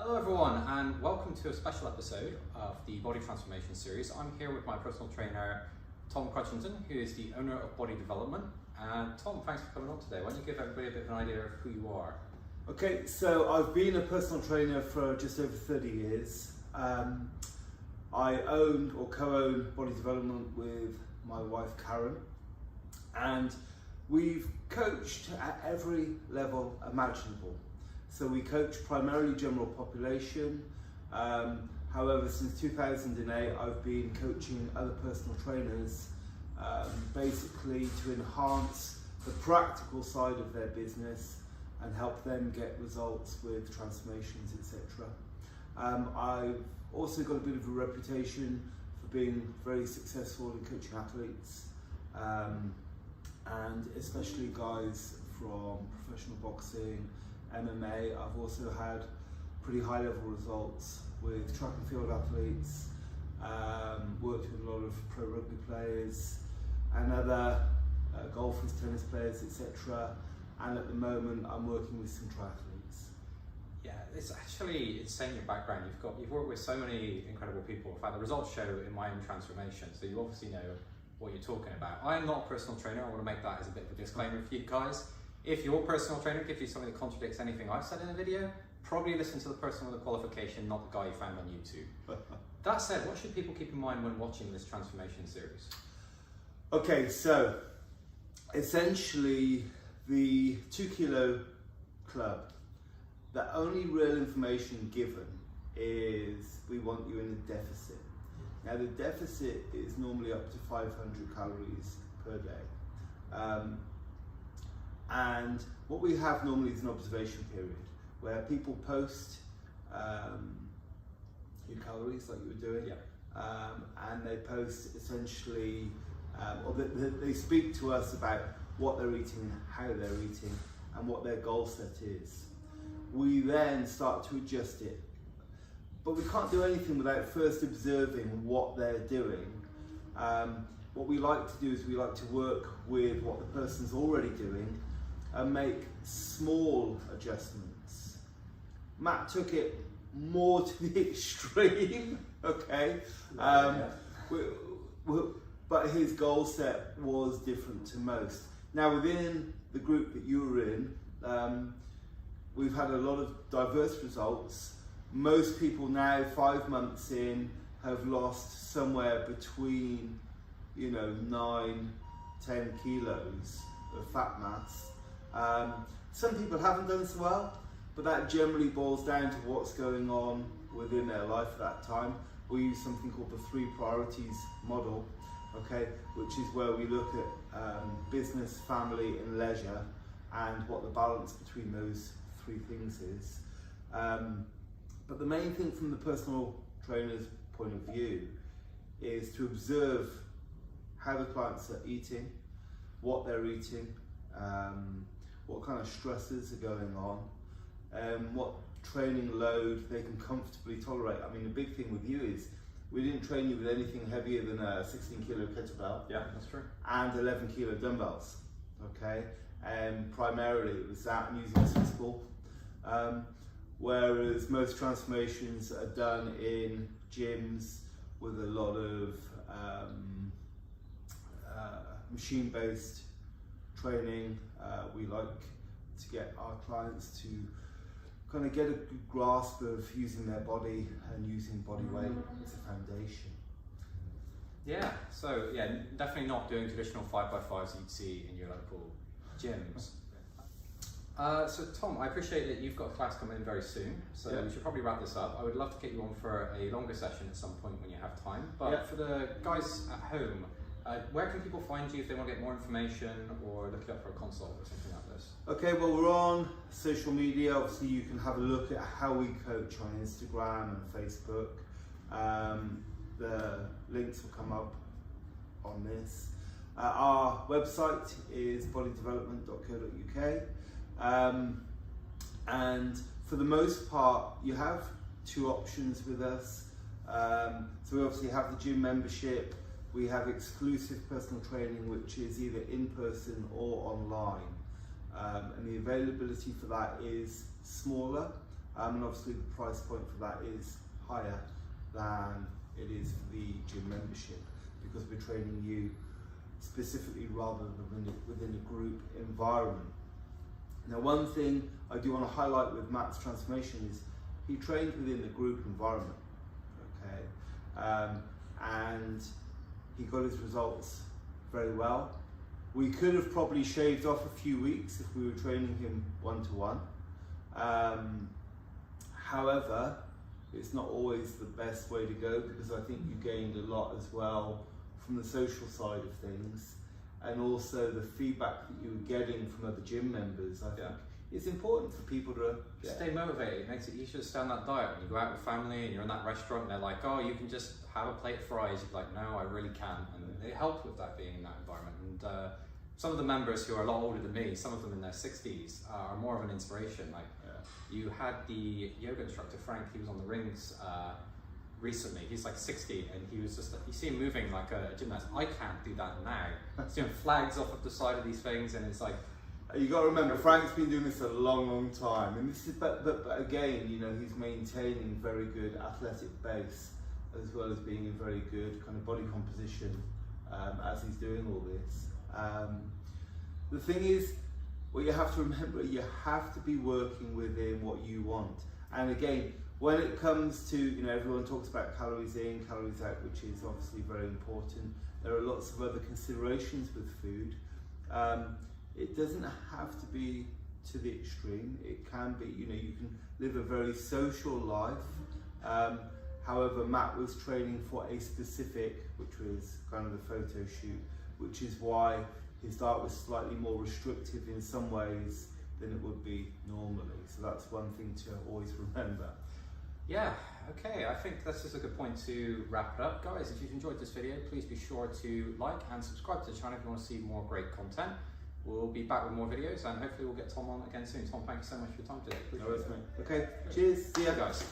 Hello everyone, and welcome to a special episode of the Body Transformation series. I'm here with my personal trainer, Tom Crutchington, who is the owner of Body Development. And Tom, thanks for coming on today. Why don't you give everybody a bit of an idea of who you are? Okay, so I've been a personal trainer for just over 30 years. I owned or co-owned Body Development with my wife Karen, and we've coached at every level imaginable. So we coach primarily general population. However, since 2008, I've been coaching other personal trainers basically to enhance the practical side of their business and help them get results with transformations, etc. I've also got a bit of a reputation for being very successful in coaching athletes, and especially guys from professional boxing, MMA. I've also had pretty high level results with track and field athletes, worked with a lot of pro rugby players and other golfers, tennis players, etc. And at the moment I'm working with some triathletes. Yeah, it's actually insane your background. You've worked with so many incredible people. In fact, the results show in my own transformation, so you obviously know what you're talking about. I am not a personal trainer. I want to make that as a bit of a disclaimer for you guys. If your personal trainer gives you something that contradicts anything I've said in a video, probably listen to the person with the qualification, not the guy you found on YouTube. That said, what should people keep in mind when watching this transformation series? Okay, so essentially the 2 kilo club, the only real information given is we want you in a deficit. Now the deficit is normally up to 500 calories per day. And what we have normally is an observation period where people post your calories like you were doing, and they post essentially, or they speak to us about what they're eating, how they're eating, and what their goal set is. We then start to adjust it, but we can't do anything without first observing what they're doing. What we like to do is we like to work with what the person's already doing and make small adjustments. Matt took it more to the extreme, okay? But his goal set was different to most. Now within the group that you were in, we've had a lot of diverse results. Most people now, 5 months in, have lost somewhere between 9, 10 kilos of fat mass. Some people haven't done so well, but that generally boils down to what's going on within their life at that time. We use something called the 3 priorities model, okay, which is where we look at business, family and leisure and what the balance between those 3 things is. But the main thing from the personal trainer's point of view is to observe how the clients are eating, what they're eating, what kind of stresses are going on, what training load they can comfortably tolerate. I mean, the big thing with you is we didn't train you with anything heavier than a 16 kilo kettlebell. Yeah, that's true. And 11 kilo dumbbells, okay? Primarily it was that and using a Swiss ball. Whereas most transformations are done in gyms with a lot of machine-based training. We like to get our clients to kind of get a good grasp of using their body and using body weight as a foundation. Yeah, so yeah, definitely not doing traditional 5x5s you'd see in your local gyms. So Tom, I appreciate that you've got a class coming in very soon, so we should probably wrap this up. I would love to get you on for a longer session at some point when you have time, but for the guys at home, where can people find you if they want to get more information or look you up for a consult or something like this? Okay, well, we're on social media. Obviously you can have a look at how we coach on Instagram and Facebook. The links will come up on this. Our website is bodydevelopment.co.uk. And for the most part, you have 2 options with us. So we obviously have the gym membership. We have exclusive personal training, which is either in person or online. And the availability for that is smaller. and obviously the price point for that is higher than it is for the gym membership, because we're training you specifically rather than within a group environment. Now, one thing I do want to highlight with Matt's transformation is he trained within the group environment, okay, and he got his results very well. We could have probably shaved off a few weeks if we were training him one-to-one. However, it's not always the best way to go, because I think you gained a lot as well from the social side of things, and also the feedback that you were getting from other gym members. I think it's important for people to stay motivated. It makes it easier to stay on that diet. When you go out with family and you're in that restaurant and they're like, oh, you can just have a plate of fries. You're like, no, I really can. And it helped with that, being in that environment. And some of the members who are a lot older than me, some of them in their 60s, are more of an inspiration. Like you had the yoga instructor, Frank, he was on the rings recently. He's like 60 and he was just, you see him moving like a gymnast. I can't do that now. He's doing flags off of the side of these things, and it's like, you got to remember, Frank's been doing this a long time, and this is, but again, you know, he's maintaining very good athletic base as well as being in very good kind of body composition as he's doing all this. The thing is, what you have to remember, you have to be working within what you want. And again, when it comes to, you know, everyone talks about calories in, calories out, which is obviously very important. There are lots of other considerations with food. It doesn't have to be to the extreme. It can be, you know, you can live a very social life. However, Matt was training for a specific, which was kind of the photo shoot, which is why his diet was slightly more restrictive in some ways than it would be normally. So that's one thing to always remember. Yeah, okay, I think this is a good point to wrap it up. Guys, if you've enjoyed this video, please be sure to like and subscribe to the channel if you want to see more great content. We'll be back with more videos, and hopefully we'll get Tom on again soon. Tom, thank you so much for your time today. No worries, mate. Okay, cheers. See ya, guys.